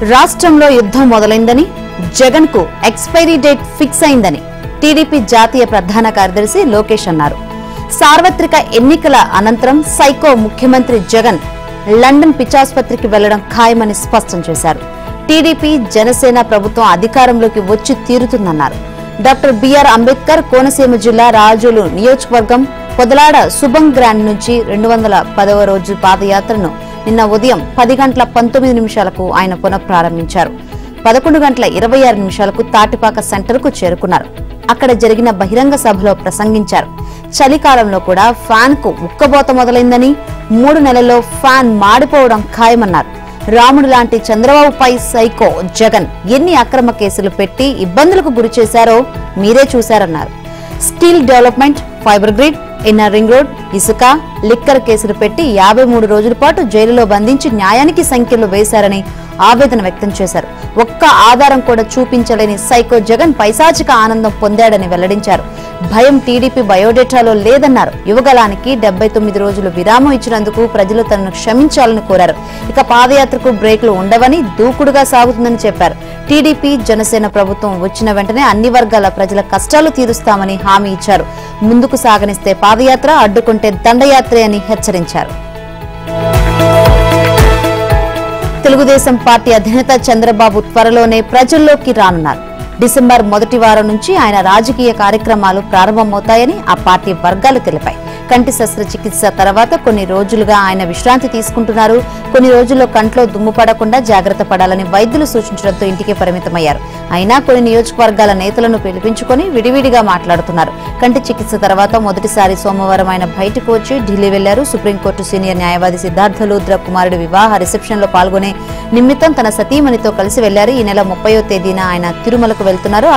రాష్ట్రంలో యుద్ధం మొదలైందని, జగన్ కు ఎక్స్పైరీ డేట్ ఫిక్స్ అయిందని టీడీపీ జాతీయ ప్రధాన కార్యదర్శి లోకేష్ అన్నారు. సార్వత్రిక ఎన్నికల అనంతరం సైకో ముఖ్యమంత్రి జగన్ లండన్ పిచ్చాసుపత్రికి వెళ్లడం ఖాయమని స్పష్టం చేశారు. టీడీపీ జనసేన ప్రభుత్వం అధికారంలోకి వచ్చి తీరుతుందన్నారు. డాక్టర్ బిఆర్ అంబేద్కర్ కోనసీమ జిల్లా రాజోలు నియోజకవర్గం పొదలాడ శుభం గ్రాండ్ నుంచి 210వ రోజు పాదయాత్రను నిన్న ఉదయం 10 గంటల 19 నిమిషాలకు ఆయన పునఃప్రారంభించారు. 11 గంటల 26 నిమిషాలకు తాటిపాక సెంటర్ కు చేరుకున్నారు. అక్కడ జరిగిన బహిరంగ సభలో ప్రసంగించారు. చలికాలంలో కూడా ఫ్యాన్ కు ఉక్కబోత మొదలైందని, 3 నెలల్లో ఫ్యాన్ మాడిపోవడం ఖాయమన్నారు. రాముడు లాంటి చంద్రబాబుపై సైకో జగన్ ఎన్ని అక్రమ కేసులు పెట్టి ఇబ్బందులకు గురి చేశారో మీరే చూశారన్నారు. Steel development, fibre grid, inner ring road, ఇసుక, లిక్కర్ కేసులు పెట్టి 53 రోజుల పాటు జైలులో బంధించి న్యాయానికి సంఖ్యలు వేశారని ఆవేదన వ్యక్తం చేశారు. ఒక్క ఆధారం కూడా చూపించలేని సైకో జగన్ పైశాచిక ఆనందం పొందాడని వెల్లడించారు. భయం టీడీపీ బయోడేటాలో లేదన్నారు. యువగలానికి 79 రోజులు విరామం ఇచ్చినందుకు ప్రజలు తనను క్షమించాలని కోరారు. ఇక పాదయాత్రకు బ్రేక్లు ఉండవని, దూకుడుగా సాగుతుందని చెప్పారు. టీడీపీ జనసేన ప్రభుత్వం వచ్చిన వెంటనే అన్ని వర్గాల ప్రజల కష్టాలు తీరుస్తామని హామీ ఇచ్చారు. ముందుకు సాగనిస్తే పాదయాత్ర, అడ్డుకుంటే దండయాత్రే అని హెచ్చరించారు. తెలుగుదేశం పార్టీ అధినేత చంద్రబాబు త్వరలోనే ప్రజల్లోకి రానున్నారు. డిసెంబర్ మొదటి వారం నుంచి ఆయన రాజకీయ కార్యక్రమాలు ప్రారంభమవుతాయని ఆ పార్టీ వర్గాలు తెలిపాయి. కంటి శస్త్రచికిత్స తర్వాత కొన్ని రోజులుగా ఆయన విశ్రాంతి తీసుకుంటున్నారు. కొన్ని రోజుల్లో కంట్లో దుమ్ము పడకుండా జాగ్రత్త పడాలని వైద్యులు సూచించడంతో ఇంటికే పరిమితమయ్యారు. అయినా కొన్ని నియోజకవర్గాల నేతలను పిలిపించుకొని విడివిడిగా మాట్లాడుతున్నారు. కంటి చికిత్స తర్వాత మొదటిసారి సోమవారం ఆయన బయటకు వచ్చి ఢిల్లీ వెళ్లారు. సుప్రీంకోర్టు సీనియర్ న్యాయవాది సిద్ధార్థ లూథ్రా కుమారుడి వివాహ రిసెప్షన్ లో పాల్గొనే నిమిత్తం తన సతీమణితో కలిసి వెళ్లారు. ఈ నెల 30వ తేదీన ఆయన తిరుమలకు వెళ్తున్నారు.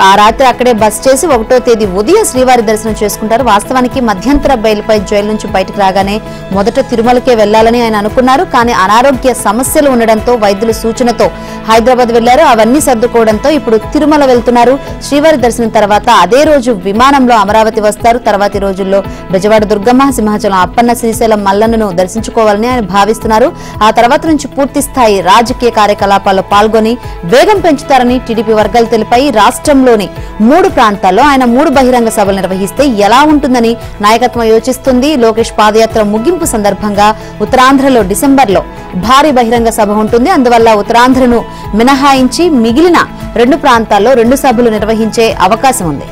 ఆ రాత్రి అక్కడే బస్ చేసి 1వ తేదీ ఉదయం శ్రీవారి దర్శనం చేసుకుంటారు. వాస్తవానికి మధ్యంతర బెయిల్పై జైలు నుంచి బయటకు రాగానే మొదట తిరుమలకే వెళ్లాలని ఆయన అనుకున్నారు. కానీ అనారోగ్య సమస్యలు ఉండడంతో వైద్యుల సూచనతో హైదరాబాద్ వెళ్లారు. అవన్నీ సర్దుకోవడంతో ఇప్పుడు తిరుమల వెళ్తున్నారు. శ్రీవారి దర్శనం తర్వాత అదే రోజు విమానంలో అమరావతి వస్తారు. తర్వాతి రోజుల్లో బెజవాడ దుర్గమ్మ, సింహాచలం అప్పన్న, శ్రీశైలం మల్లన్నను దర్శించుకోవాలని ఆయన భావిస్తున్నారు. ఆ తర్వాత నుంచి పూర్తి స్థాయి రాజకీయ కార్యకలాపాల్లో పాల్గొని వేగం పెంచుతారని టీడీపీ వర్గాలు తెలిపాయి. రాష్ట్రంలోని 3 ప్రాంతాల్లో ఆయన 3 బహిరంగ సభలు నిర్వహిస్తే ఎలా ఉంటుందని నాయకత్వం యోచిస్తుంది. లోకేష్ పాదయాత్ర ముగింపు సందర్భంగా ఉత్తరాంధ్రలో డిసెంబర్లో భారీ బహిరంగ సభ ఉంటుంది. అందువల్ల ఉత్తరాంధ్రను మినహాయించి మిగిలిన 2 ప్రాంతాల్లో 2 సభలు నిర్వహించే అవకాశం ఉంది.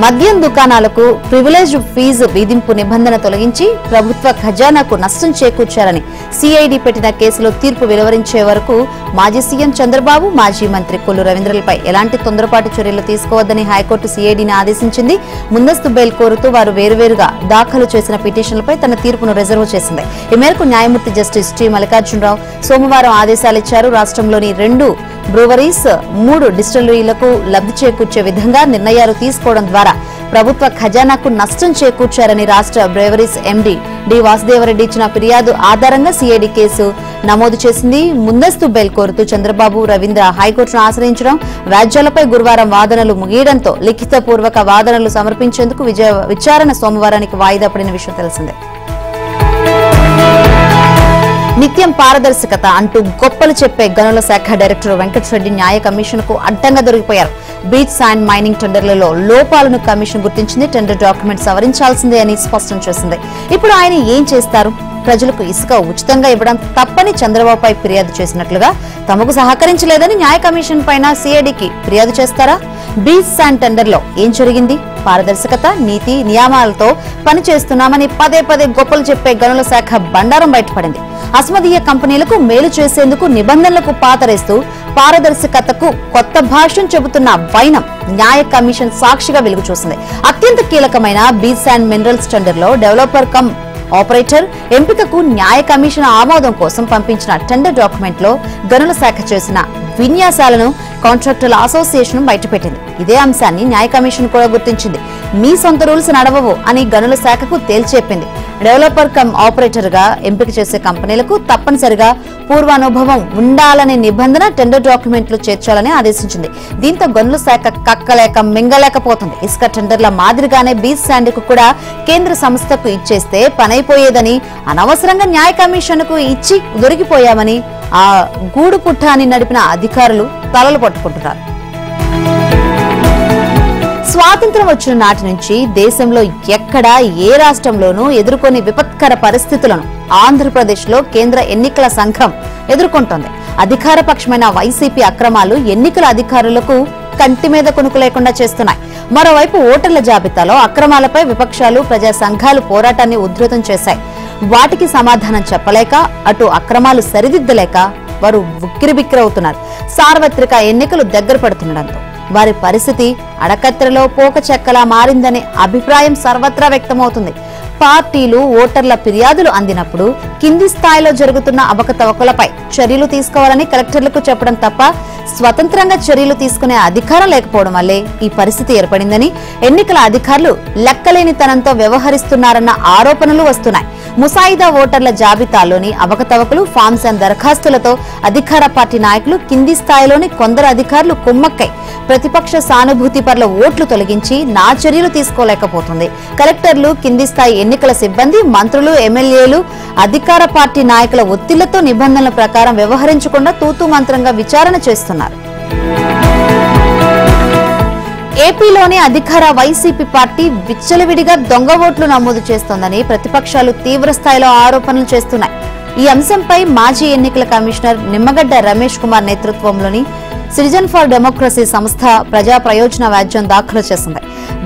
మద్యం దుకాణాలకు ప్రివిలేజ్ ఫీజు విధింపు నిబంధన తొలగించి ప్రభుత్వ ఖజానాకు నష్టం చేకూర్చారని సిఐడి పెట్టిన కేసులో తీర్పు వెలువరించే వరకు మాజీ సీఎం చంద్రబాబు, మాజీ మంత్రి కొల్లు రవీంద్రలపై ఎలాంటి తొందరపాటు చర్యలు తీసుకోవద్దని హైకోర్టు సిఐడిని ఆదేశించింది. ముందస్తు బెయిల్ కోరుతూ వారు వేరువేరుగా దాఖలు చేసిన పిటిషన్లపై తన తీర్పును రిజర్వ్ చేసింది. ఈ మేరకు న్యాయమూర్తి జస్టిస్ టి మల్లికార్జునరావు సోమవారం ఆదేశాలిచ్చారు. రాష్ట్రంలోని 2 బ్రూవరీస్, 3 డిస్టిలరీలకు లబ్ధి చేకూర్చే విధంగా నిర్ణయాలు తీసుకోవడం ద్వారా ప్రభుత్వ ఖజానాకు నష్టం చేకూర్చారని రాష్ట్ర బ్రేవరీస్ ఎండీ డి వాసుదేవరెడ్డి ఇచ్చిన ఫిర్యాదు ఆధారంగా సిఐడి కేసు నమోదు చేసింది. ముందస్తు బెయిల్ కోరుతూ చంద్రబాబు, రవీంద్ర హైకోర్టును ఆశ్రయించడం, వ్యాజ్యాలపై గురువారం వాదనలు ముగియడంతో లిఖితపూర్వక వాదనలు సమర్పించేందుకు విచారణ సోమవారానికి వాయిదా పడిన విషయం తెలిసిందే. నిత్యం పారదర్శకత అంటూ గొప్పలు చెప్పే గనుల శాఖ డైరెక్టర్ వెంకటరెడ్డి న్యాయ కమిషన్ కు అడ్డంగా దొరికిపోయారు. బీచ్ శాండ్ మైనింగ్ టెండర్లలో లోపాలను కమిషన్ గుర్తించింది. టెండర్ డాక్యుమెంట్ సవరించాల్సిందే అని స్పష్టం చేసింది. ఇప్పుడు ఆయన ఏం చేస్తారు? ప్రజలకు ఇసుక ఉచితంగా ఇవ్వడం తప్పని చంద్రబాబుపై ఫిర్యాదు చేసినట్లుగా తమకు సహకరించలేదని న్యాయ కమిషన్ పైన సిఐడికి ఫిర్యాదు చేస్తారా? బీచ్ శాండ్ టెండర్లో ఏం జరిగింది? పారదర్శకత, నీతి నియమాలతో పనిచేస్తున్నామని పదే గొప్పలు చెప్పే గనుల శాఖ బండారం బయటపడింది. అస్మదీయ కంపెనీలకు మేలు చేసేందుకు నిబంధనలకు పాతరేస్తూ పారదర్శకతకు కొత్త భాష్యం చెబుతున్న వైనం న్యాయ కమిషన్ సాక్షిగా వెలుగు చూసింది. అత్యంత కీలకమైన బీచ్ శాండ్ మినరల్స్ టెండర్లో డెవలపర్ కమ్ ఆపరేటర్ ఎంపికకు న్యాయ కమిషన్ ఆమోదం కోసం పంపించిన టెండర్ డాక్యుమెంట్ లో గనుల శాఖ చేసిన విన్యాసాలను కాంట్రాక్టర్ల అసోసియేషన్ బయటపెట్టింది. ఇదే అంశాన్ని న్యాయ కమిషన్ కూడా గుర్తించింది. మీ సొంత రూల్స్ నడవవు అని గనుల శాఖకు తేల్చెప్పింది. డెవలపర్ కమ్ ఆపరేటర్ గా ఎంపిక చేసే కంపెనీలకు తప్పనిసరిగా పూర్వానుభవం ఉండాలనే నిబంధన టెండర్ డాక్యుమెంట్లు చేర్చాలని ఆదేశించింది. దీంతో గనుల శాఖ కక్కలేక మింగలేకపోతుంది. ఇసుక టెండర్ల మాదిరిగానే బీచ్ శాండ్కు కూడా కేంద్ర సంస్థకు ఇచ్చేస్తే పనైపోయేదని, అనవసరంగా న్యాయ కమిషన్ కు ఇచ్చి దొరికిపోయామని ఆ గూడు పుట్టాన్ని నడిపిన అధికారులు తలలు పట్టుకుంటున్నారు. స్వాతంత్ర్యం వచ్చిన నాటి నుంచి దేశంలో ఎక్కడా ఏ రాష్ట్రంలోనూ ఎదుర్కొని విపత్కర పరిస్థితులను ఆంధ్రప్రదేశ్ లో కేంద్ర ఎన్నికల సంఘం ఎదుర్కొంటోంది. అధికార పక్షమైన వైసీపీ అక్రమాలు ఎన్నికల అధికారులకు కంటి మీద కొనుకు లేకుండా చేస్తున్నాయి. మరోవైపు ఓటర్ల జాబితాలో అక్రమాలపై విపక్షాలు, ప్రజా సంఘాలు పోరాటాన్ని ఉధృతం చేశాయి. వాటికి సమాధానం చెప్పలేక, అటు అక్రమాలు సరిదిద్దలేక వారు ఉక్కిరిబిక్కిరవుతున్నారు. సార్వత్రిక ఎన్నికలు దగ్గర పడుతుండటంతో వారి పరిస్థితి అడకత్తెరలో పోక చెక్కలా మారిందనే అభిప్రాయం సర్వత్రా వ్యక్తమవుతుంది. పార్టీలు, ఓటర్ల ఫిర్యాదులు అందినప్పుడు కింది స్థాయిలో జరుగుతున్న అవకతవకలపై చర్యలు తీసుకోవాలని కలెక్టర్లకు చెప్పడం తప్ప స్వతంత్రంగా చర్యలు తీసుకునే అధికారం లేకపోవడం వల్లే ఈ పరిస్థితి ఏర్పడిందని, ఎన్నికల అధికారులు లెక్కలేనితనంతో వ్యవహరిస్తున్నారన్న ఆరోపణలు వస్తున్నాయి. ముసాయిదా ఓటర్ల జాబితాలోని అవకతవకలు, ఫామ్స్ అండ్ దరఖాస్తులతో అధికార పార్టీ నాయకులు, కింది స్థాయిలోని కొందరు అధికారులు కుమ్మక్కై ప్రతిపక్ష సానుభూతి పర్ల ఓట్లు తొలగించి నా చర్యలు తీసుకోలేకపోతుంది. కలెక్టర్లు, కింది స్థాయి ఎన్నికల సిబ్బంది, మంత్రులు, ఎమ్మెల్యేలు అధికార పార్టీ నాయకుల ఒత్తిళ్లతో నిబంధనల ప్రకారం వ్యవహరించకుండా తూతూ మంత్రంగా విచారణ చేస్తున్నారు. ఏపీలోని అధికార వైసీపీ పార్టీ విచ్చలవిడిగా దొంగ ఓట్లు నమోదు చేస్తోందని ప్రతిపక్షాలు తీవ్ర స్థాయిలో ఆరోపణలు చేస్తున్నాయి. ఈ అంశంపై మాజీ ఎన్నికల కమిషనర్ నిమ్మగడ్డ రమేష్ కుమార్ నేతృత్వంలోని సిటిజన్ ఫర్ డెమోక్రసీ సంస్థ ప్రజా ప్రయోజన వ్యాజ్యం దాఖలు చేసింది.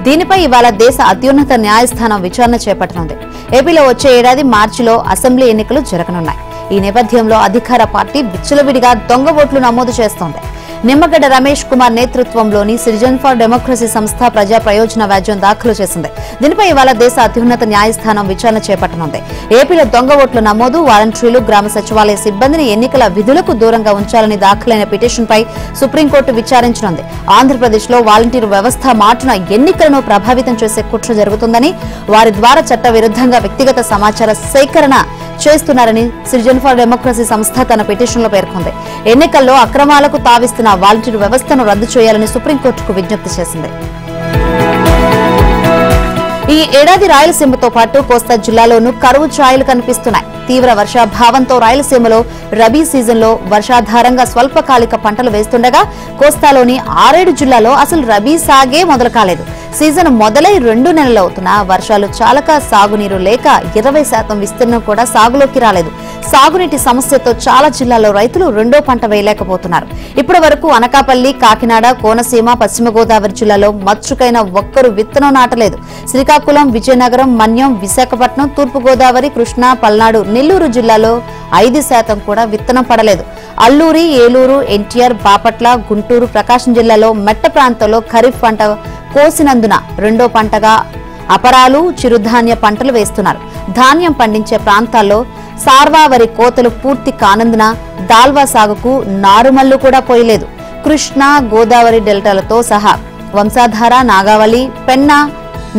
దీనిపై ఇవాళ దేశ అత్యున్నత న్యాయస్థానం విచారణ చేపట్టనుంది. ఏపీలో వచ్చే ఏడాది మార్చిలో అసెంబ్లీ ఎన్నికలు జరగనున్నాయి. ఈ నేపథ్యంలో అధికార పార్టీ విచ్చలవిడిగా దొంగ ఓట్లు నమోదు చేస్తోంది. నిమ్మగడ్డ రమేష్ కుమార్ నేతృత్వంలోని సిటిజన్ ఫర్ డెమోక్రసీ సంస్థ ప్రజా ప్రయోజన వ్యాజ్యం దాఖలు చేసింది. దీనిపై ఇవాళ దేశ అత్యున్నత న్యాయస్థానం విచారణ చేపట్టనుంది. ఏపీలో దొంగ ఓట్ల నమోదు, వాలంటీర్లు, గ్రామ సచివాలయ సిబ్బందిని ఎన్నికల విధులకు దూరంగా ఉంచాలని దాఖలైన పిటిషన్పై సుప్రీంకోర్టు విచారించనుంది. ఆంధ్రప్రదేశ్ లో వాలంటీర్ వ్యవస్థ మాటున ఎన్నికలను ప్రభావితం చేసే కుట్ర జరుగుతుందని, వారి ద్వారా చట్ట విరుద్ధంగా వ్యక్తిగత సమాచార సేకరణ చేస్తున్నారని సిటిజన్ ఫర్ డెమోక్రసీ సంస్థ తన పిటిషన్లో పేర్కొంది. ఎన్నికల్లో అక్రమాలకు తావిస్తున్న వాలంటీర్ వ్యవస్థను రద్దు చేయాలని సుప్రీంకోర్టుకు విజ్ఞప్తి చేసింది. ఈ ఏడాది రాయలసీమతో పాటు కోస్తా జిల్లాలోనూ కరువు ఛాయలు కనిపిస్తున్నాయి. తీవ్ర వర్షాభావంతో రాయలసీమలో రబీ సీజన్లో వర్షాధారంగా స్వల్పకాలిక పంటలు వేస్తుండగా, కోస్తాలోని 6-7 జిల్లాలో అసలు రబీ సాగే మొదలు కాలేదు. సీజన్ మొదలై 2 నెలలవుతున్నా వర్షాలు చాలక, సాగునీరు లేక 20% విస్తీర్ణం కూడా సాగులోకి రాలేదు. సాగునీటి సమస్యతో చాలా జిల్లాల్లో రైతులు రెండో పంట వేయలేకపోతున్నారు. ఇప్పటి వరకు అనకాపల్లి, కాకినాడ, కోనసీమ, పశ్చిమ గోదావరి జిల్లాలో మచ్చుకైన ఒక్కరు విత్తనం నాటలేదు. శ్రీకాకుళం, విజయనగరం, మన్యం, విశాఖపట్నం, తూర్పు గోదావరి, కృష్ణా, పల్నాడు, నెల్లూరు జిల్లాలో 5% కూడా విత్తనం పడలేదు. అల్లూరి, ఏలూరు, ఎన్టీఆర్, బాపట్ల, గుంటూరు, ప్రకాశం జిల్లాలో మెట్ట ప్రాంతంలో ఖరీఫ్ పంట కోసినందున రెండో పంటగా అపరాలు, చిరుధాన్య పంటలు వేస్తున్నారు. ధాన్యం పండించే ప్రాంతాల్లో సార్వావరి కోతలు పూర్తి కానందున దాల్వా సాగుకు నారుమల్లు కూడా పోయలేదు. కృష్ణా, గోదావరి డెల్టాలతో సహా వంశాధార, నాగావళి, పెన్నా,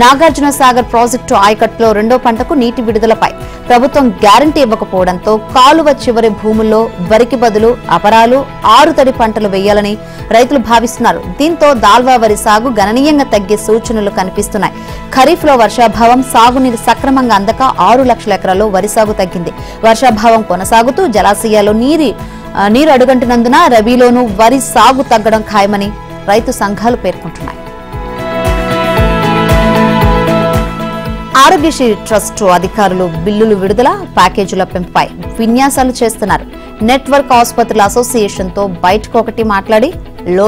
నాగార్జున సాగర్ ప్రాజెక్టు ఆయకట్లో రెండో పంటకు నీటి విడుదలపై ప్రభుత్వం గ్యారంటీ ఇవ్వకపోవడంతో కాలువ చివరి భూముల్లో వరికి బదులు అపరాలు, ఆరుతడి పంటలు వేయాలని రైతులు భావిస్తున్నారు. దీంతో దాల్వా వరి సాగు గణనీయంగా తగ్గే సూచనలు కనిపిస్తున్నాయి. ఖరీఫ్ లో వర్షాభావం, సాగునీరు సక్రమంగా అందక 6 లక్షల ఎకరాల్లో వరి సాగు తగ్గింది. వర్షాభావం కొనసాగుతూ జలాశయాల్లో నీరు అడుగంటున్నందున రబీలోనూ వరి సాగు తగ్గడం ఖాయమని రైతు సంఘాలు పేర్కొంటున్నాయి. ఆరోగ్యశ్రీ ట్రస్ట్ అధికారులు బిల్లులు విడుదల, ప్యాకేజీల పెంపుపై విన్యాసాలు చేస్తున్నారు. నెట్వర్క్ ఆసుపత్రుల అసోసియేషన్ తో బయటకు ఒకటి మాట్లాడి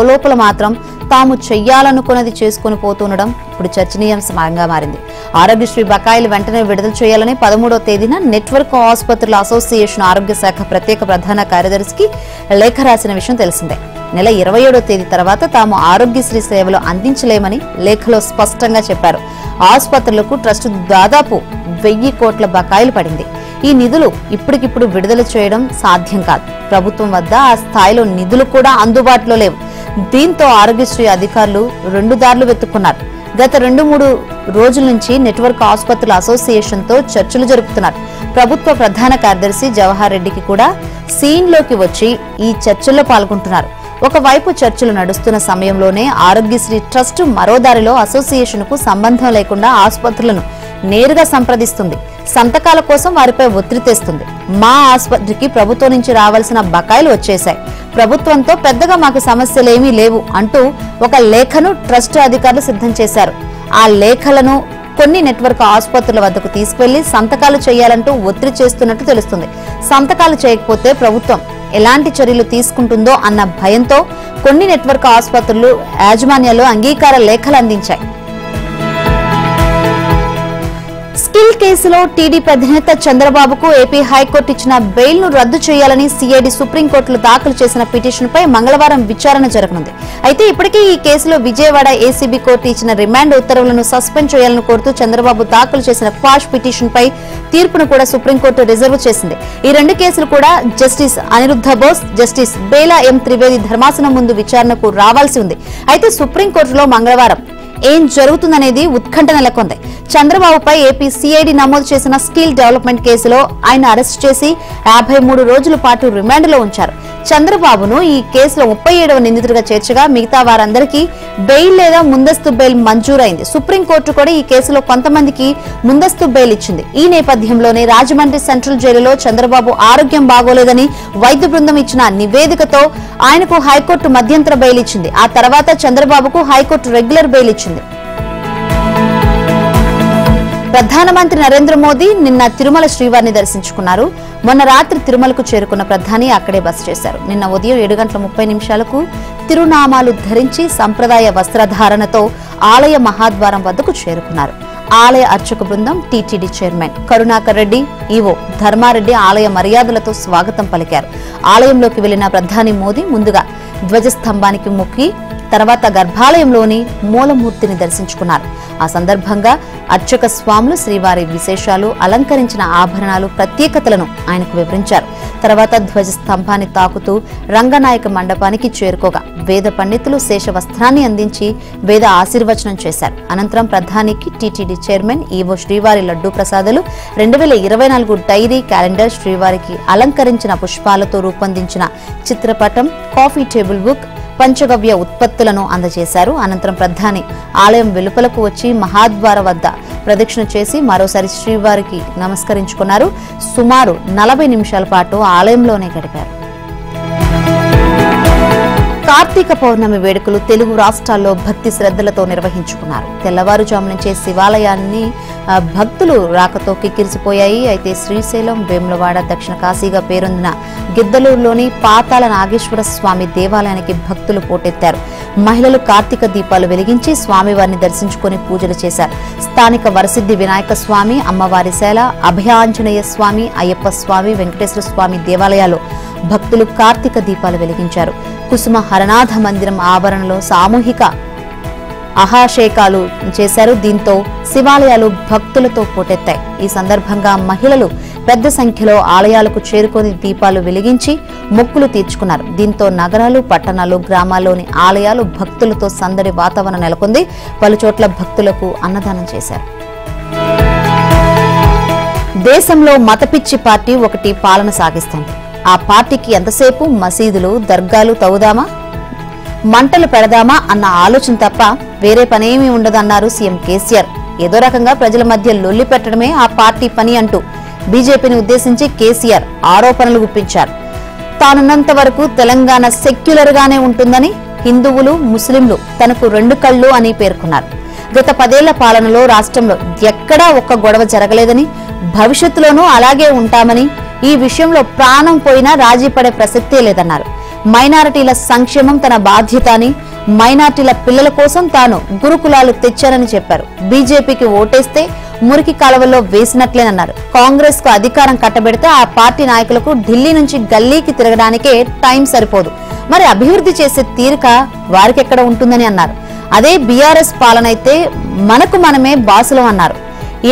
లోపల మాత్రం తాము చెయ్యాలనుకున్నది చేసుకుని పోతుండడం ఇప్పుడు చర్చనీయాంశంగా మారింది. ఆరోగ్యశ్రీ బకాయిలు వెంటనే విడుదల చేయాలని 13వ తేదీన నెట్వర్క్ ఆసుపత్రుల అసోసియేషన్ ఆరోగ్య శాఖ ప్రత్యేక ప్రధాన కార్యదర్శికి లేఖ రాసిన విషయం తెలిసిందే. నెల 27వ తేదీ తర్వాత తాము ఆరోగ్యశ్రీ సేవలు అందించలేమని లేఖలో స్పష్టంగా చెప్పారు. ఆసుపత్రులకు ట్రస్ట్ దాదాపు 1000 కోట్ల బకాయిలు పడింది. ఈ నిధులు ఇప్పటికిప్పుడు విడుదల చేయడం సాధ్యం కాదు. ప్రభుత్వం వద్ద ఆ స్థాయిలో నిధులు కూడా అందుబాటులో లేవు. దీంతో ఆరోగ్యశ్రీ అధికారులు 2 దారులు వెతుక్కున్నారు. గత 2-3 రోజుల నుంచి నెట్వర్క్ ఆసుపత్రుల అసోసియేషన్ తో చర్చలు జరుపుతున్నారు. ప్రభుత్వ ప్రధాన కార్యదర్శి జవహర్ రెడ్డికి కూడా సీన్ లోకి వచ్చి ఈ చర్చల్లో పాల్గొంటున్నారు. ఒకవైపు చర్చలు నడుస్తున్న సమయంలోనే ఆరోగ్యశ్రీ ట్రస్ట్ మరో దారిలో అసోసియేషన్ కు సంబంధం లేకుండా ఆసుపత్రులను నేరుగా సంప్రదిస్తుంది. సంతకాల కోసం వారిపై ఒత్తిడి తెస్తుంది. మా ఆసుపత్రికి ప్రభుత్వం నుంచి రావాల్సిన బకాయిలు వచ్చేశాయి, ప్రభుత్వంతో పెద్దగా మాకు సమస్యలేమీ లేవు అంటూ ఒక లేఖను ట్రస్ట్ అధికారులు సిద్ధం చేశారు. ఆ లేఖలను కొన్ని నెట్వర్క్ ఆసుపత్రుల వద్దకు తీసుకెళ్లి సంతకాలు చేయాలంటూ ఒత్తిడి చేస్తున్నట్టు తెలుస్తుంది. సంతకాలు చేయకపోతే ప్రభుత్వం ఎలాంటి చర్యలు తీసుకుంటుందో అన్న భయంతో కొన్ని నెట్వర్క్ ఆసుపత్రులు యాజమాన్యాలు అంగీకార లేఖలు అందించాయి. స్కిల్ కేసులో టీడీపీ అధినేత చంద్రబాబుకు ఏపీ హైకోర్టు ఇచ్చిన బెయిల్ ను రద్దు చేయాలని సిఐడి సుప్రీంకోర్టులో దాఖలు చేసిన పిటిషన్ పై మంగళవారం విచారణ జరగనుంది. అయితే ఇప్పటికే ఈ కేసులో విజయవాడ ఏసీబీ కోర్టు ఇచ్చిన రిమాండ్ ఉత్తర్వులను సస్పెండ్ చేయాలని కోరుతూ చంద్రబాబు దాఖలు చేసిన క్వాష్ పిటిషన్ పై తీర్పును కూడా సుప్రీంకోర్టు రిజర్వ్ చేసింది. ఈ 2 కేసులు కూడా జస్టిస్ అనిరుద్ధ బోస్, జస్టిస్ బేలా ఎం త్రివేది ధర్మాసనం ముందు విచారణకు రావాల్సి ఉంది. అయితే సుప్రీంకోర్టులో మంగళవారం ఏం జరుగుతుందనేది ఉత్కంఠ నెలకొంది. చంద్రబాబుపై ఏపీ సిఐడి నమోదు చేసిన స్కిల్ డెవలప్మెంట్ కేసులో ఆయన అరెస్ట్ చేసి 53 రోజుల పాటు రిమాండ్లో ఉంచారు. చంద్రబాబును ఈ కేసులో 37వ నిందితుడిగా చేర్చగా మిగతా వారందరికీ బెయిల్ లేదా ముందస్తు బెయిల్ మంజూరైంది. సుప్రీంకోర్టు కూడా ఈ కేసులో కొంతమందికి ముందస్తు బెయిల్ ఇచ్చింది. ఈ నేపథ్యంలోనే రాజమండ్రి సెంట్రల్ జైలులో చంద్రబాబు ఆరోగ్యం బాగోలేదని వైద్య బృందం ఇచ్చిన నివేదికతో ఆయనకు హైకోర్టు మధ్యంతర బెయిల్ ఇచ్చింది. ఆ తర్వాత చంద్రబాబుకు హైకోర్టు రెగ్యులర్ బెయిల్ ఇచ్చింది. ప్రధానమంత్రి నరేంద్ర మోదీ నిన్న తిరుమల శ్రీవారిని దర్శించుకున్నారు. మొన్న రాత్రి తిరుమలకు చేరుకున్న ప్రధాని అక్కడే బస చేశారు. నిన్న ఉదయం 7:30 తిరునామాలు ధరించి సంప్రదాయ వస్త్రధారణతో ఆలయ మహాద్వారం వద్దకు చేరుకున్నారు. ఆలయ అర్చక బృందం, TTD chairman Karunakar Reddy, EO Dharma Reddy ఆలయ మర్యాదలతో స్వాగతం పలికారు. ఆలయంలోకి వెళ్లిన ప్రధాని మోదీ ముందుగా ధ్వజస్తంభానికి మొక్కి తర్వాత గర్భాలయంలోని మూలమూర్తిని దర్శించుకున్నారు. ఆ సందర్భంగా అర్చక స్వాములు శ్రీవారి విశేషాలు, అలంకరించిన ఆభరణాలు, ప్రత్యేకతలను ఆయనకు వివరించారు. తర్వాత ధ్వజస్తంభాన్ని తాకుతూ రంగనాయక మండపానికి చేరుకోగా వేద పండితులు శేష వస్త్రాన్ని అందించి వేద ఆశీర్వచనం చేశారు. అనంతరం ప్రధానికి టీటీడీ చైర్మన్, ఈవో శ్రీవారి లడ్డూ ప్రసాదాలు, 2024 డైరీ క్యాలెండర్, శ్రీవారికి అలంకరించిన పుష్పాలతో రూపొందించిన చిత్రపటం, కాఫీ టేబుల్ బుక్, పంచగవ్య ఉత్పత్తులను అందజేశారు. అనంతరం ప్రధాని ఆలయం వెలుపలకు వచ్చి మహాద్వార వద్ద ప్రదక్షిణ చేసి మరోసారి శ్రీవారికి నమస్కరించుకున్నారు. సుమారు 40 నిమిషాల పాటు ఆలయంలోనే గడిపారు. కార్తీక పౌర్ణమి వేడుకలు తెలుగు రాష్ట్రాల్లో భక్తి శ్రద్ధలతో నిర్వహించుకున్నారు. తెల్లవారుజాము నుంచే శివాలయాన్ని భక్తులు రాకతో కిక్కిరిసిపోయాయి. అయితే శ్రీశైలం, వేములవాడ, దక్షిణ కాశీగా పేరొందిన గిద్దలూరులోని పాతాళ నాగేశ్వర స్వామి దేవాలయానికి భక్తులు పోటెత్తారు. మహిళలు కార్తీక దీపాలు వెలిగించి స్వామివారిని దర్శించుకుని పూజలు చేశారు. స్థానిక వరసిద్ధి వినాయక స్వామి, అమ్మవారి శైల, అభయాంజనేయ స్వామి, అయ్యప్ప స్వామి, వెంకటేశ్వర స్వామి దేవాలయాల్లో భక్తులు కార్తీక దీపాలు వెలిగించారు. కుసుమ హరనాథ మందిరం ఆవరణలో సామూహిక అహాషేకాలు చేశారు. దీంతో శివాలయాలు భక్తులతో పోటెత్తాయి. ఈ సందర్భంగా మహిళలు పెద్ద సంఖ్యలో ఆలయాలకు చేరుకొని దీపాలు వెలిగించి మొక్కులు తీర్చుకున్నారు. దీంతో నగరాలు, పట్టణాలు, గ్రామాల్లోని ఆలయాలు భక్తులతో సందడి వాతావరణం నెలకొంది. పలుచోట్ల భక్తులకు అన్నదానం చేశారు. దేశంలో మతపిచ్చి పార్టీ ఒకటి పాలన సాగిస్తోంది. ఆ పార్టీకి ఎంతసేపు మసీదులు, దర్గాలు తవ్వుదామా, మంటలు పెడదామా అన్న ఆలోచన తప్ప వేరే పనేమీ ఉండదన్నారు సీఎం కేసీఆర్. ఏదో రకంగా ప్రజల మధ్య లొల్లి పెట్టడమే ఆ పార్టీ పని అంటూ బీజేపీని ఉద్దేశించి కేసీఆర్ ఆరోపణలు గుప్పించారు. తానున్నంత వరకు తెలంగాణ సెక్యులర్ గానే ఉంటుందని, హిందువులు, ముస్లింలు తనకు 2 కళ్ళు అని పేర్కొన్నారు. గత 10 ఏళ్ల పాలనలో రాష్ట్రంలో ఎక్కడా ఒక్క గొడవ జరగలేదని, భవిష్యత్తులోనూ అలాగే ఉంటామని, ఈ విషయంలో ప్రాణం పోయినా రాజీ పడే ప్రసక్తే లేదన్నారు. మైనారిటీల సంక్షేమం తన బాధ్యత అని, మైనారిటీల పిల్లల కోసం తాను గురుకులాలు తెచ్చానని చెప్పారు. బీజేపీకి ఓటేస్తే మురికి కాలువల్లో వేసినట్లేనన్నారు. కాంగ్రెస్ కు అధికారం కట్టబెడితే ఆ పార్టీ నాయకులకు ఢిల్లీ నుంచి గల్లీకి తిరగడానికే టైం సరిపోదు, మరి అభివృద్ధి చేసే తీరిక వారికెక్కడ ఉంటుందని అన్నారు. అదే బీఆర్ఎస్ పాలన అయితే మనకు మనమే బాసులం అన్నారు.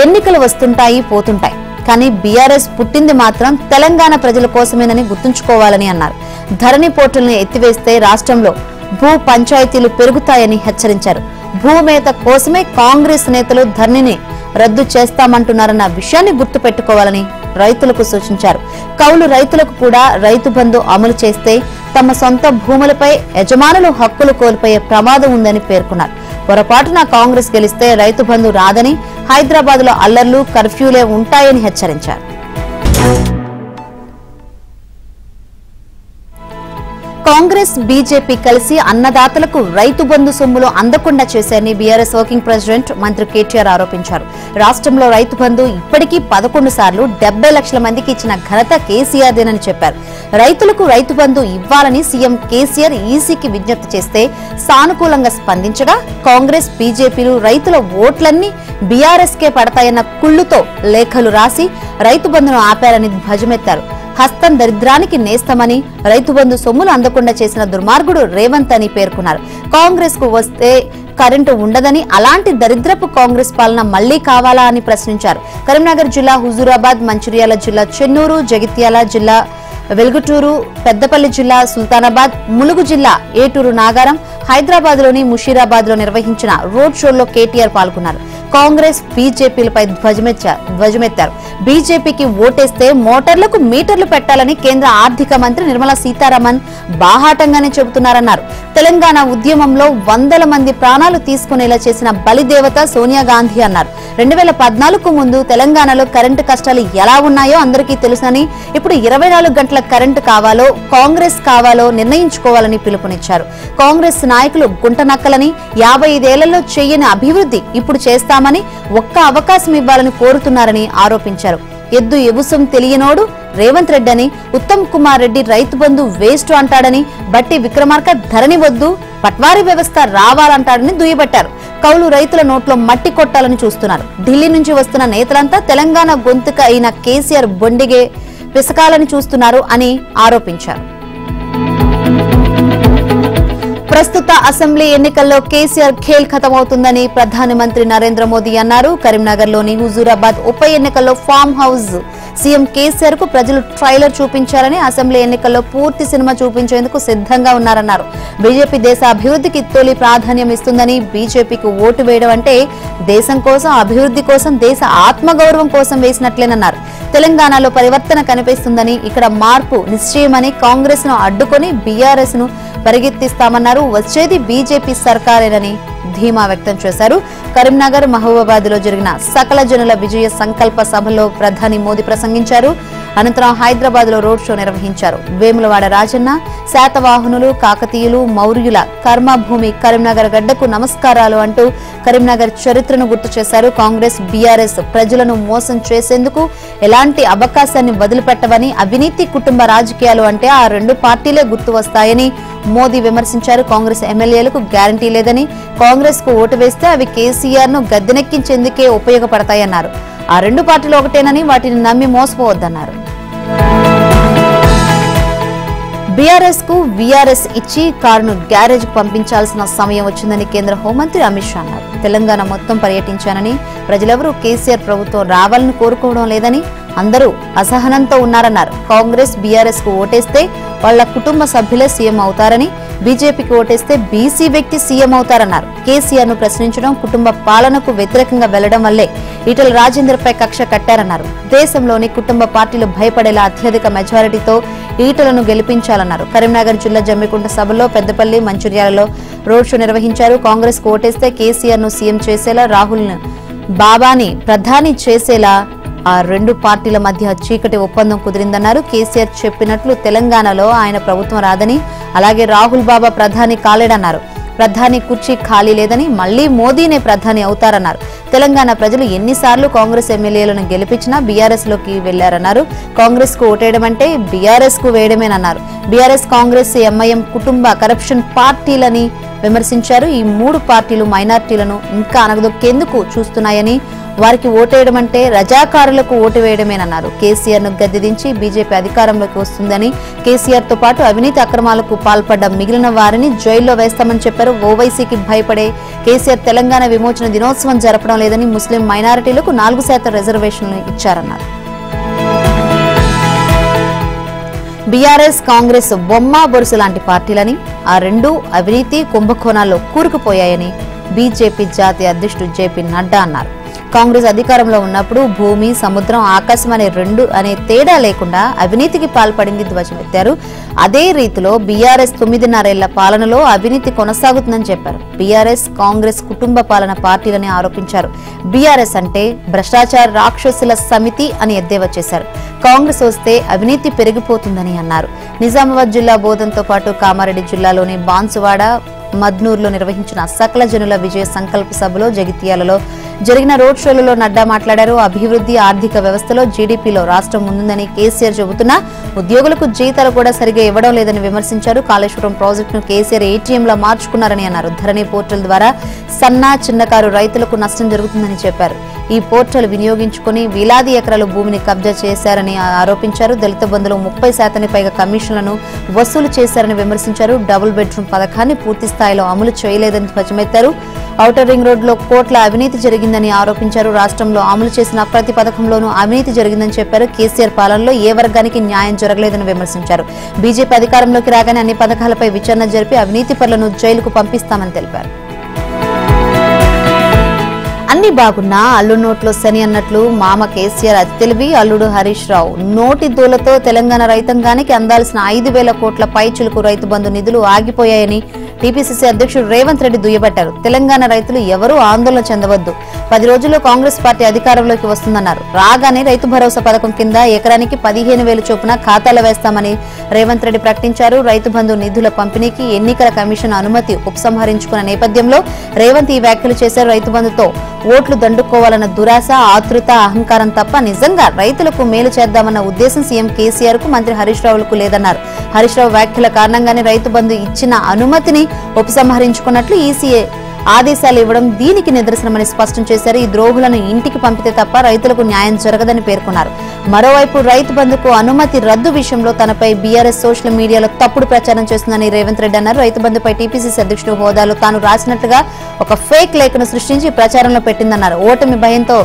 ఎన్నికలు వస్తుంటాయి, పోతుంటాయి, కానీ బీఆర్ఎస్ పుట్టింది మాత్రం తెలంగాణ ప్రజల కోసమేనని గుర్తుంచుకోవాలని అన్నారు. ధరణి పోర్టల్ని ఎత్తివేస్తే రాష్ట్రంలో భూ పంచాయతీలు పెరుగుతాయని హెచ్చరించారు. భూమేత కోసమే కాంగ్రెస్ నేతలు ధరణిని రద్దు చేస్తామంటున్నారన్న విషయాన్ని గుర్తుపెట్టుకోవాలని రైతులకు సూచించారు. కౌలు రైతులకు కూడా రైతు బంధు అమలు చేస్తే తమ సొంత భూములపై యజమానులు హక్కులు కోల్పోయే ప్రమాదం ఉందని పేర్కొన్నారు. పొరపాటున కాంగ్రెస్ గెలిస్తే రైతు బంధు రాదని, హైదరాబాద్ లో అల్లర్లు, కర్ఫ్యూలే ఉంటాయని హెచ్చరించారు. కాంగ్రెస్, బీజేపీ కలిసి అన్నదాతలకు రైతు బంధు సొమ్ములు అందకుండా చేశారని బీఆర్ఎస్ వర్కింగ్ ప్రెసిడెంట్ మంత్రి కేటీఆర్ ఆరోపించారు. రాష్ట్రంలో రైతు బంధు ఇప్పటికీ 11 సార్లు 70 లక్షల మందికి ఇచ్చిన ఘనత కేసీఆర్దేనని చెప్పారు. రైతులకు రైతు బంధు ఇవ్వాలని సీఎం కేసీఆర్ ఈసీకి విజ్ఞప్తి చేస్తే సానుకూలంగా స్పందించగా కాంగ్రెస్, బీజేపీలు రైతుల ఓట్లన్నీ బీఆర్ఎస్ కే పడతాయన్న కుళ్లుతో లేఖలు రాసి రైతు బంధును ఆపారని ధ్వజమెత్తారు. హస్తం దరిద్రానికి నేస్తమని, రైతు బంధు సొమ్ములు అందకుండా చేసిన దుర్మార్గుడు రేవంత్ అని పేర్కొన్నారు. కాంగ్రెస్ కు వస్తే కరెంటు ఉండదని, అలాంటి దరిద్రపు కాంగ్రెస్ పాలన మళ్లీ కావాలా అని ప్రశ్నించారు. కరీంనగర్ జిల్లా హుజూరాబాద్, మంచిర్యాల జిల్లా చెన్నూరు, జగిత్యాల జిల్లా వెల్గుటూరు, పెద్దపల్లి జిల్లా సుల్తానాబాద్, ములుగు జిల్లా ఏటూరు నాగారం, హైదరాబాద్ లోని ముషీరాబాద్ లో నిర్వహించిన రోడ్ షోల్లో కేటీఆర్ పాల్గొన్నారు. కాంగ్రెస్, బీజేపీలపై ధ్వజమెత్తారు. బీజేపీకి ఓటేస్తే మోటార్లకు మీటర్లు పెట్టాలని కేంద్ర ఆర్థిక మంత్రి నిర్మలా సీతారామన్ బాహాటంగానే చెబుతున్నారన్నారు. తెలంగాణ ఉద్యమంలో వందల మంది ప్రాణాలు తీసుకునేలా చేసిన బలిదేవత సోనియా గాంధీ అన్నారు. 2014కు ముందు తెలంగాణలో కరెంటు కష్టాలు ఎలా ఉన్నాయో అందరికీ తెలుసని, ఇప్పుడు 24 గంటల కరెంటు కావాలో, కాంగ్రెస్ కావాలో నిర్ణయించుకోవాలని పిలుపునిచ్చారు. కాంగ్రెస్ నాయకులు గుంటనక్కలని, 55 ఏళ్లలో చేయని అభివృద్ధి ఇప్పుడు చేస్తామని, ఒక్క అవకాశం ఇవ్వాలని కోరుతున్నారని ఆరోపించారు. ఎద్దు ఎవుసం తెలియనోడు రేవంత్ రెడ్డి అని, ఉత్తమ్ కుమార్ రెడ్డి రైతు బంధు వేస్ట్ అంటాడని, బట్టి విక్రమార్క ధరణి వద్దు, పట్వారీ వ్యవస్థ రావాలంటాడని దుయ్యబట్టారు. కౌలు రైతుల నోట్లో మట్టి కొట్టాలని చూస్తున్నారు. ఢిల్లీ నుంచి వస్తున్న నేతలంతా తెలంగాణ గొంతుక అయిన కేసీఆర్ బొండిగే పిసకాలని చూస్తున్నారు అని ఆరోపించారు. ప్రస్తుత అసెంబ్లీ ఎన్నికల్లో కేసీఆర్ ఖేల్ ఖతమవుతుందని ప్రధానమంత్రి నరేంద్ర మోదీ అన్నారు. కరీంనగర్ లోని హుజూరాబాద్ ఉప ఎన్నికల్లో ఫామ్ హౌస్ సీఎం కేసీఆర్ కు ప్రజలు ట్రైలర్ చూపించారని, అసెంబ్లీ ఎన్నికల్లో పూర్తి సినిమా చూపించేందుకు సిద్ధంగా ఉన్నారన్నారు. బీజేపీ దేశ అభివృద్ధికి తొలి ప్రాధాన్యం ఇస్తుందని, బీజేపీకి ఓటు వేయడం అంటే దేశం కోసం, అభివృద్ధి కోసం, దేశ ఆత్మగౌరవం కోసం వేసినట్లేనన్నారు. తెలంగాణలో పరివర్తన కనిపిస్తుందని, ఇక్కడ మార్పు నిశ్చయమని, కాంగ్రెస్ ను అడ్డుకొని బీఆర్ఎస్ ను పరిగెత్తిస్తామన్నారు. వచ్చేది బీజేపీ సర్కారేనని ధీమా వ్యక్తం చేశారు. కరీంనగర్, మహబూబాబాద్ లో జరిగిన సకల జనుల విజయ సంకల్ప సభలో ప్రధాని మోదీ ప్రసంగించారు. అనంతరం హైదరాబాద్ లో రోడ్ షో నిర్వహించారు. వేములవాడ రాజన్న, శాతవాహనులు, కాకతీయులు, మౌర్యుల కర్మభూమి కరీంనగర్ గడ్డకు నమస్కారాలు అంటూ కరీంనగర్ చరిత్రను గుర్తు చేశారు. కాంగ్రెస్, బీఆర్ఎస్ ప్రజలను మోసం చేసేందుకు ఎలాంటి అవకాశాన్ని వదిలిపెట్టవని, అవినీతి, కుటుంబ రాజకీయాలు అంటే ఆ రెండు పార్టీలే గుర్తు వస్తాయని మోదీ విమర్శించారు. కాంగ్రెస్ ఎమ్మెల్యేలకు గ్యారంటీ లేదని, కాంగ్రెస్ కు ఓటు వేస్తే అవి కేసీఆర్ ను గద్దెనెక్కించేందుకే ఉపయోగపడతాయన్నారు. ఆ రెండు పార్టీలు ఒకటేనని, వాటిని నమ్మి మోసపోవద్దన్నారు. బీఆర్ఎస్ కు వీఆర్ఎస్ ఇచ్చి కారును గ్యారేజ్ కు పంపించాల్సిన సమయం వచ్చిందని కేంద్ర హోంమంత్రి అమిత్ షా అన్నారు. తెలంగాణ మొత్తం పర్యటించానని, ప్రజలెవరూ కేసీఆర్ ప్రభుత్వం రావాలని కోరుకోవడం లేదని, అందరూ అసహనంతో ఉన్నారన్నారు. కాంగ్రెస్, బీఆర్ఎస్ కు ఓటేస్తే వాళ్ల కుటుంబ సభ్యులే సీఎం అవుతారని, బీజేపీకి ఓటేస్తే బీసీ వ్యక్తి సీఎం అవుతారన్నారు. కేసీఆర్ ను ప్రశ్నించడం, కుటుంబ పాలనకు వ్యతిరేకంగా వెళ్లడం వల్లే ఈటెల రాజేందర్ పై కక్ష కట్టారన్నారు. దేశంలోని కుటుంబ పార్టీలు భయపడేలా అత్యధిక మెజారిటీతో ఈటలను గెలిపించాలన్నారు. కరీంనగర్ జిల్లా జమ్మికుంట సభలో, పెద్దపల్లి, మంచిర్యాలలో రోడ్ షో నిర్వహించారు. కాంగ్రెస్ కు ఓటేస్తే కేసీఆర్ ను సీఎం చేసేలా, రాహుల్ బాబాని ప్రధాని చేసేలా ఆ రెండు పార్టీల మధ్య చీకటి ఒప్పందం కుదిరిందన్నారు. కేసీఆర్ చెప్పినట్లు తెలంగాణలో ఆయన ప్రభుత్వం రాదని, అలాగే రాహుల్ బాబా ప్రధాని కాలేడన్నారు. ప్రధాని కుర్చీ ఖాళీ లేదని, మళ్లీ మోదీనే ప్రధాని అవుతారన్నారు. తెలంగాణ ప్రజలు ఎన్నిసార్లు కాంగ్రెస్ ఎమ్మెల్యేలను గెలిపించినా బీఆర్ఎస్ లోకి వెళ్లారన్నారు. కాంగ్రెస్ కు ఓటేయడం అంటే బీఆర్ఎస్ కు వేయడమేనన్నారు. బీఆర్ఎస్, కాంగ్రెస్, ఎంఐఎం కుటుంబ కరప్షన్ పార్టీలని విమర్శించారు. ఈ మూడు పార్టీలు మైనార్టీలను ఇంకా అనగదొక్కేందుకు చూస్తున్నాయని, వారికి ఓటేయడం అంటే రజాకారులకు ఓటు వేయడమేనన్నారు. కేసీఆర్ ను గద్దెదించి బీజేపీ అధికారంలోకి వస్తుందని, కేసీఆర్ తో పాటు అవినీతి అక్రమాలకు పాల్పడ్డ మిగిలిన వారిని జైల్లో వేస్తామని చెప్పారు. ఓవైసీకి భయపడే కేసీఆర్ తెలంగాణ విమోచన దినోత్సవం జరపడం లేదని, ముస్లిం మైనారిటీలకు 4% రిజర్వేషన్లు ఇచ్చారన్నారు. బీఆర్ఎస్, కాంగ్రెస్ బొమ్మ బొరుసు లాంటి పార్టీలని, ఆ రెండు అవినీతి కుంభకోణాల్లో కూరుకుపోయాయని బీజేపీ జాతీయ అధ్యక్షుడు జేపీ నడ్డా అన్నారు. కాంగ్రెస్ అధికారంలో ఉన్నప్పుడు భూమి, సముద్రం, ఆకాశం అనే తేడా లేకుండా అవినీతికి పాల్పడింది ధ్వజమెత్తారు. అదే రీతిలో బీఆర్ఎస్ 9.5 ఏళ్ల పాలనలో అవినీతి కొనసాగుతుందని చెప్పారు. బీఆర్ఎస్, కాంగ్రెస్ కుటుంబ పాలన పార్టీలని ఆరోపించారు. బీఆర్ఎస్ అంటే భ్రష్టాచార రాక్షసుల సమితి అని ఎద్దేవా చేశారు. కాంగ్రెస్ వస్తే అవినీతి పెరిగిపోతుందని అన్నారు. నిజామాబాద్ జిల్లా బోధన్తో పాటు కామారెడ్డి జిల్లాలోని బాన్సువాడ, మద్నూరులో నిర్వహించిన సకల జనుల విజయ సంకల్ప సభలో, జగిత్యాలలో జరిగిన రోడ్ షోలలో నడ్డా మాట్లాడారు. అభివృద్ధి, ఆర్థిక వ్యవస్థలో జీడీపీలో రాష్ట్రం ముందుందని కేసీఆర్ చెబుతున్నా ఉద్యోగులకు జీతాలు కూడా సరిగా ఇవ్వడం లేదని విమర్శించారు. కాళేశ్వరం ప్రాజెక్టును కేసీఆర్ ఏటీఎంలా మార్చుకున్నారని అన్నారు. ధరణి పోర్టల్ ద్వారా సన్న, చిన్నకారు రైతులకు నష్టం జరుగుతుందని చెప్పారు. ఈ పోర్టల్ వినియోగించుకుని వేలాది ఎకరాల భూమిని కబ్జా చేశారని ఆరోపించారు. దళిత బంధులో 30% పైగా కమిషన్లను వసూలు చేశారని విమర్శించారు. డబుల్ బెడ్రూమ్ పథకాన్ని పూర్తి స్థాయిలో అమలు చేయలేదని ధ్వజమెత్తారు. ఔటర్ రింగ్ రోడ్లో కోట్ల అవినీతి జరిగిందని ఆరోపించారు. రాష్ట్రంలో అమలు చేసిన ప్రతి పథకంలోనూ అవినీతి జరిగిందని చెప్పారు. కేసీఆర్ పాలనలో ఏ వర్గానికి న్యాయం జరగలేదని విమర్శించారు. బీజేపీ అధికారంలోకి రాగానే అన్ని పథకాలపై విచారణ జరిపి అవినీతి పరులను జైలుకు పంపిస్తామని తెలిపారు. అన్ని బాగున్నా అల్లు నోట్లో శని అన్నట్లు మామ కేసీఆర్ అతి తెలివి అల్లుడు హరీష్ రావు నోటి దూలతో తెలంగాణ రైతాంగానికి అందాల్సిన 5,000 కోట్ల పైచిలకు రైతు బంధు నిధులు ఆగిపోయాయని టీపీసీసీ అధ్యక్షుడు రేవంత్ రెడ్డి దుయ్యబట్టారు. తెలంగాణ రైతులు ఎవరూ ఆందోళన చెందవద్దు, 10 రోజుల్లో కాంగ్రెస్ పార్టీ అధికారంలోకి వస్తుందన్నారు. రాగానే రైతు భరోసా పథకం కింద ఎకరానికి 15,000 చొప్పున ఖాతాలో వేస్తామని రేవంత్ రెడ్డి ప్రకటించారు. రైతు బంధు నిధుల పంపిణీకి ఎన్నికల కమిషన్ అనుమతి ఉపసంహరించుకున్న నేపథ్యంలో రేవంత్ ఈ వ్యాఖ్యలు చేశారు. రైతు బంధుతో ఓట్లు దండుకోవాలన్న దురాశ, ఆతృత, అహంకారం తప్ప నిజంగా రైతులకు మేలు చేద్దామన్న ఉద్దేశం సీఎం కేసీఆర్ కు, మంత్రి హరీష్ రావులకు లేదన్నారు. హరీష్ రావు వ్యాఖ్యల కారణంగానే రైతు బంధు ఇచ్చిన అనుమతిని ఉపసంహరించుకున్నట్లు ఈసీఏ ఆదేశాలు ఇవ్వడం దీనికి నిదర్శనమని స్పష్టం చేశారు. ఈ ద్రోహులను ఇంటికి పంపితే తప్ప రైతులకు న్యాయం జరగదని పేర్కొన్నారు. మరోవైపు రైతు బంధుకు అనుమతి రద్దు విషయంలో తనపై బీఆర్ఎస్ సోషల్ మీడియాలో తప్పుడు ప్రచారం చేస్తుందని రేవంత్ రెడ్డి అన్నారు. రైతు బంధుపై టీపీసీసీ అధ్యక్షుడు హోదాలో తాను రాసినట్లుగా ఒక ఫేక్ లేఖను సృష్టించి ప్రచారంలో పెట్టిందన్నారు. ఓటమి భయంతో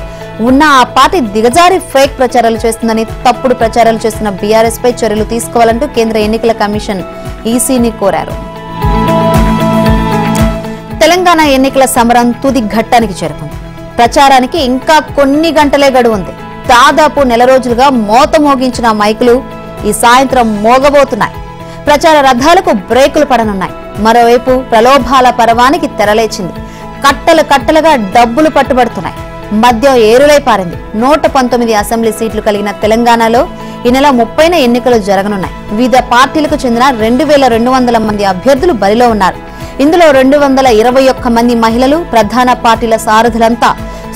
ఉన్న ఆ పార్టీ దిగజారి ఫేక్ ప్రచారాలు చేస్తుందని, తప్పుడు ప్రచారాలు చేస్తున్న బీఆర్ఎస్ పై చర్యలు తీసుకోవాలంటూ కేంద్ర ఎన్నికల కమిషన్ ఈసీని కోరారు. తెలంగాణ ఎన్నికల సమరం తుది ఘట్టానికి చేరుకుంది. ప్రచారానికి ఇంకా కొన్ని గంటలే గడువుంది. దాదాపు నెల రోజులుగా మోత మోగించిన మైకులు ఈ సాయంత్రం మోగబోతున్నాయి. ప్రచార రథాలకు బ్రేకులు పడనున్నాయి. మరోవైపు ప్రలోభాల పర్వానికి తెరలేచింది. కట్టలుగా డబ్బులు పట్టుబడుతున్నాయి. మద్యం ఏరులై పారింది. 119 అసెంబ్లీ సీట్లు కలిగిన తెలంగాణలో ఈ నెల 30న ఎన్నికలు జరగనున్నాయి. వివిధ పార్టీలకు చెందిన 2,200 మంది అభ్యర్థులు బరిలో ఉన్నారు. ఇందులో 221 మంది మహిళలు, ప్రధాన పార్టీల సారథులంతా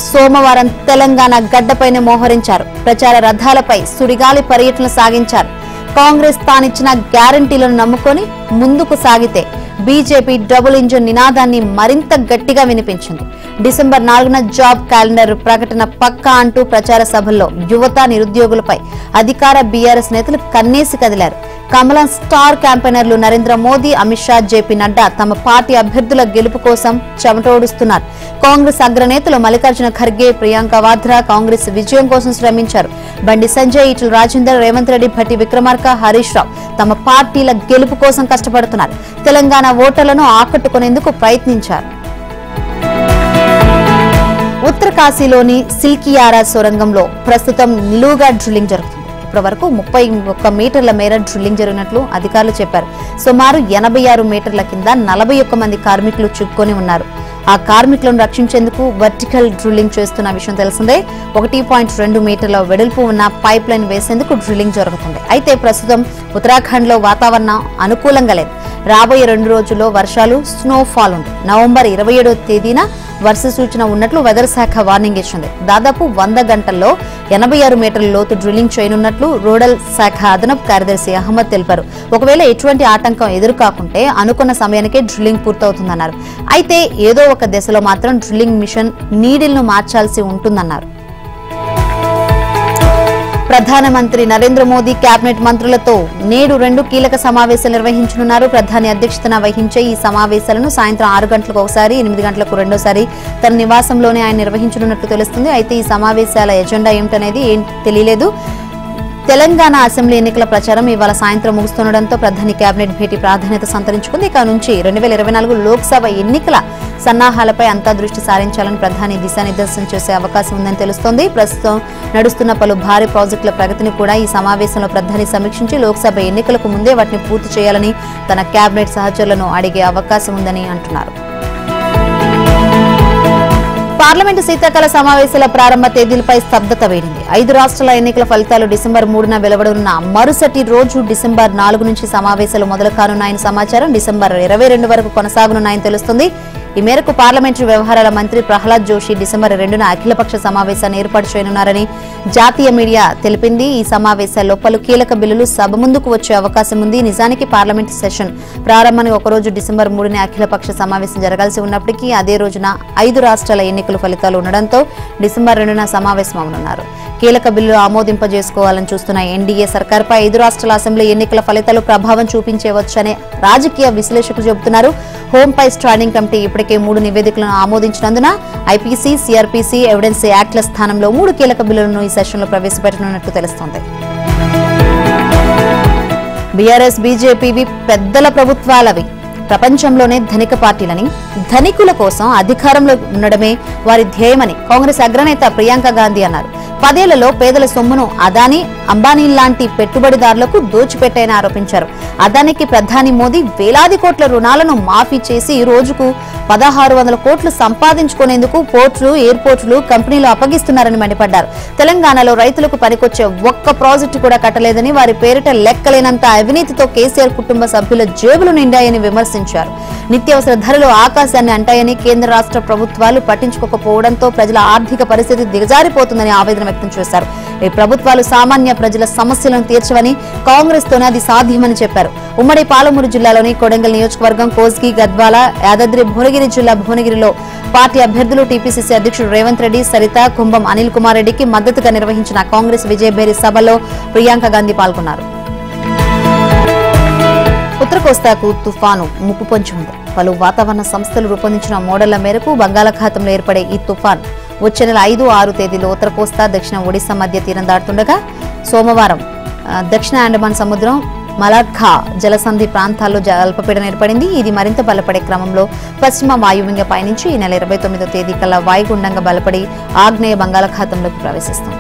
సోమవారం తెలంగాణ గడ్డపైనే మోహరించారు. ప్రచార రథాలపై సుడిగాలి పర్యటన సాగించారు. కాంగ్రెస్ తానిచ్చిన గ్యారంటీలను నమ్ముకొని ముందుకు సాగితే బీజేపీ డబుల్ ఇంజిన్ నినాదాన్ని మరింత గట్టిగా వినిపించింది. డిసెంబర్ 4న జాబ్ క్యాలెండర్ ప్రకటన పక్కా అంటూ ప్రచార సభల్లో యువత, నిరుద్యోగులపై అధికార బీఆర్ఎస్ నేతలు కన్నేసి కదిలారు. కమలం స్టార్ క్యాంపెయినర్లు నరేంద్ర మోదీ, అమిత్ షా, జేపీ నడ్డా తమ పార్టీ అభ్యర్థుల గెలుపు కోసం చెమటోడుస్తున్నారు. కాంగ్రెస్ అగ్రనేతలు మల్లికార్జున ఖర్గే, ప్రియాంక వాద్రా కాంగ్రెస్ విజయం కోసం శ్రమించారు. బండి సంజయ్, ఈటెల రాజేందర్, రేవంత్ రెడ్డి, భట్టి విక్రమార్క, హరీష్ రావు తమ పార్టీల గెలుపు కోసం కష్టపడుతున్నారు. తెలంగాణ ఓటర్లను ఆకట్టుకునేందుకు ప్రయత్నించారు. ఉత్తరకాశీలోని సిల్కియారా సొరంగంలో ప్రస్తుతం నిలువుగా డ్రిల్లింగ్ జరుగుతుంది. ఇప్పటి వరకు 31 మీటర్ల మేర డ్రిల్లింగ్ జరిగినట్లు అధికారులు చెప్పారు. సుమారు 86 మీటర్ల కింద 41 మంది కార్మికులు చిక్కుకొని ఉన్నారు. ఆ కార్మికులను రక్షించేందుకు వర్టికల్ డ్రిల్లింగ్ చేస్తున్న విషయం తెలిసిందే. 1.2 మీటర్ల వెడల్పు ఉన్న పైప్ లైన్ వేసేందుకు డ్రిల్లింగ్ జరుగుతుంది. అయితే ప్రస్తుతం ఉత్తరాఖండ్ లో వాతావరణం అనుకూలంగా లేదు. రాబోయే 2 రోజుల్లో వర్షాలు, స్నోఫాల్ ఉంది. నవంబర్ 27వ తేదీన వర్ష సూచన ఉన్నట్లు వెదర్ శాఖ వార్నింగ్ ఇచ్చింది. దాదాపు 100 గంటల్లో 86 మీటర్ల లోతు డ్రిల్లింగ్ చేయనున్నట్లు రూరల్ శాఖ అదనపు కార్యదర్శి అహ్మద్ తెలిపారు. ఒకవేళ ఎటువంటి ఆటంకం ఎదురుకాకుంటే అనుకున్న సమయానికే డ్రిల్లింగ్ పూర్తవుతుందన్నారు. అయితే ఏదో ఒక దశలో మాత్రం డ్రిల్లింగ్ మిషన్ నీడిల్ను మార్చాల్సి ఉంటుందన్నారు. ప్రధానమంత్రి నరేంద్ర మోదీ కేబినెట్ మంత్రులతో నేడు 2 కీలక సమావేశాలు నిర్వహించనున్నారు. ప్రధాని అధ్యక్షతన వహించే ఈ సమావేశాలను సాయంత్రం 6 గంటలకు ఒకసారి, 8 గంటలకు రెండోసారి తన నివాసంలోనే ఆయన నిర్వహించనున్నట్లు తెలుస్తుంది. అయితే ఈ సమావేశాల ఎజెండా ఏమిటనేది తెలియలేదు. తెలంగాణ అసెంబ్లీ ఎన్నికల ప్రచారం ఇవాళ సాయంత్రం ముగుస్తుండటంతో ప్రధాని కేబినెట్ భేటీ ప్రాధాన్యత సంతరించుకుంది. ఇక నుంచి 2024 లోక్సభ ఎన్నికల సన్నాహాలపై అంతా దృష్టి సారించాలని ప్రధాని దిశానిర్దేశం చేసే అవకాశం ఉందని తెలుస్తోంది. ప్రస్తుతం నడుస్తున్న పలు భారీ ప్రాజెక్టుల ప్రగతిని కూడా ఈ సమావేశంలో ప్రధాని సమీక్షించి లోక్సభ ఎన్నికలకు ముందే వాటిని పూర్తి చేయాలని తన కేబినెట్ సహచరులను అడిగే అవకాశం ఉందని అంటున్నారు. పార్లమెంటు శీతాకాల సమావేశాల ప్రారంభ తేదీలపై స్తబ్దత వేడింది. 5 రాష్ట్రాల ఎన్నికల ఫలితాలు డిసెంబర్ 3న వెలువడనున్న మరుసటి రోజు డిసెంబర్ 4 నుంచి సమావేశాలు మొదలు కానున్నాయని సమాచారం. డిసెంబర్ 22 వరకు కొనసాగనున్నాయని తెలుస్తుంది. ఈ మేరకు పార్లమెంటరీ వ్యవహారాల మంత్రి ప్రహ్లాద్ జోషి డిసెంబర్ 2న అఖిలపక్ష సమావేశాన్ని ఏర్పాటు చేయనున్నారని జాతీయ మీడియా తెలిపింది. ఈ సమావేశాల్లో పలు కీలక బిల్లులు సభ ముందుకు వచ్చే అవకాశం ఉంది. నిజానికి పార్లమెంటు సెషన్ ప్రారంభానికి ఒకరోజు డిసెంబర్ 3న అఖిలపక్ష సమావేశం జరగాల్సి ఉన్నప్పటికీ అదే రోజున 5 రాష్ట్రాల ఎన్నికల ఫలితాలు ఉండడంతో డిసెంబర్ 2న సమావేశం అవనున్నారు. కీలక బిల్లులు ఆమోదింపజేసుకోవాలని చూస్తున్న ఎన్డీఏ సర్కార్పై 5 రాష్ట్రాల అసెంబ్లీ ఎన్నికల ఫలితాలు ప్రభావం చూపించవచ్చనే రాజకీయ విశ్లేషకులు చెబుతున్నారు. హోంపై స్టాండింగ్ కమిటీ ఇప్పటికే 3 నివేదికలను ఆమోదించినందున ఐపీసీ, సిఆర్పీసీ, ఎవిడెన్స్ యాక్ట్ల స్థానంలో 3 కీలక బిల్లులను ఈ సెషన్లో ప్రవేశపెట్టనున్నట్లు తెలుస్తోంది. బీఆర్ఎస్, బీజేపీవి పెద్దల ప్రభుత్వాలవి, ప్రపంచంలోనే ధనిక పార్టీలని, ధనికుల కోసం అధికారంలో ఉండడమే వారి ధ్యేయమని కాంగ్రెస్ అగ్రనేత ప్రియాంక గాంధీ అన్నారు. 10 ఏళ్లలో పేదల సొమ్మును అదానీ, అంబానీ లాంటి పెట్టుబడిదారులకు దోచిపెట్టాయని ఆరోపించారు. అదానికి ప్రధాని మోదీ వేలాది కోట్ల రుణాలను మాఫీ చేసి రోజుకు 1600 కోట్లు సంపాదించుకునేందుకు పోర్టులు, ఎయిర్పోర్టులు, కంపెనీలు అప్పగిస్తున్నారని మండిపడ్డారు. తెలంగాణలో రైతులకు పనికొచ్చే ఒక్క ప్రాజెక్టు కూడా కట్టలేదని, వారి పేరిట లెక్కలేనంత అవినీతితో కేసీఆర్ కుటుంబ సభ్యుల జేబులు నిండాయని విమర్శించారు. నిత్యావసర ధరలు ఆకాశాన్ని అంటాయని, కేంద్ర రాష్ట్ర ప్రభుత్వాలు పట్టించుకోకపోవడంతో ప్రజల ఆర్థిక పరిస్థితి దిగజారిపోతుందని ఆవేదన వ్యక్తం చేశారు. ఈ ప్రభుత్వాలు సామాన్య ప్రజల సమస్యలను తీర్చవని, కాంగ్రెస్ తోనే అది సాధ్యమని చెప్పారు. ఉమ్మడి పాలమూరు జిల్లాలోని కొడంగల్ నియోజకవర్గం, కోస్గి, గద్వాల, యాదాద్రి భువనగిరి జిల్లా భువనగిరిలో పార్టీ అభ్యర్థులు టీపీసీసీ అధ్యక్షుడు రేవంత్ రెడ్డి, సరిత, కుంభం అనిల్ కుమార్ రెడ్డికి మద్దతుగా నిర్వహించిన కాంగ్రెస్ విజయభేరి సభలో ప్రియాంక గాంధీ పాల్గొన్నారు. ఉత్తర కోస్తాకు తుఫాను ముప్పు పొంచి ఉంది. పలు వాతావరణ సంస్థలు రూపొందించిన మోడళ్ల మేరకు బంగాళాఖాతంలో ఏర్పడే ఈ తుఫాన్ వచ్చే నెల 5, 6 తేదీలో ఉత్తర కోస్తా, దక్షిణ ఒడిశా మధ్య తీరం దాటుతుండగా సోమవారం దక్షిణ అండమాన్ సముద్రం, మలాక్కా జలసంధి ప్రాంతాల్లో అల్పపీడనం ఏర్పడింది. ఇది మరింత బలపడే క్రమంలో పశ్చిమ వాయువ్యంగా పయనించి ఈ నెల 29వ తేదీ కల్లా వాయుగుండంగా బలపడి ఆగ్నేయ బంగాళాఖాతంలోకి ప్రవేశిస్తుంది.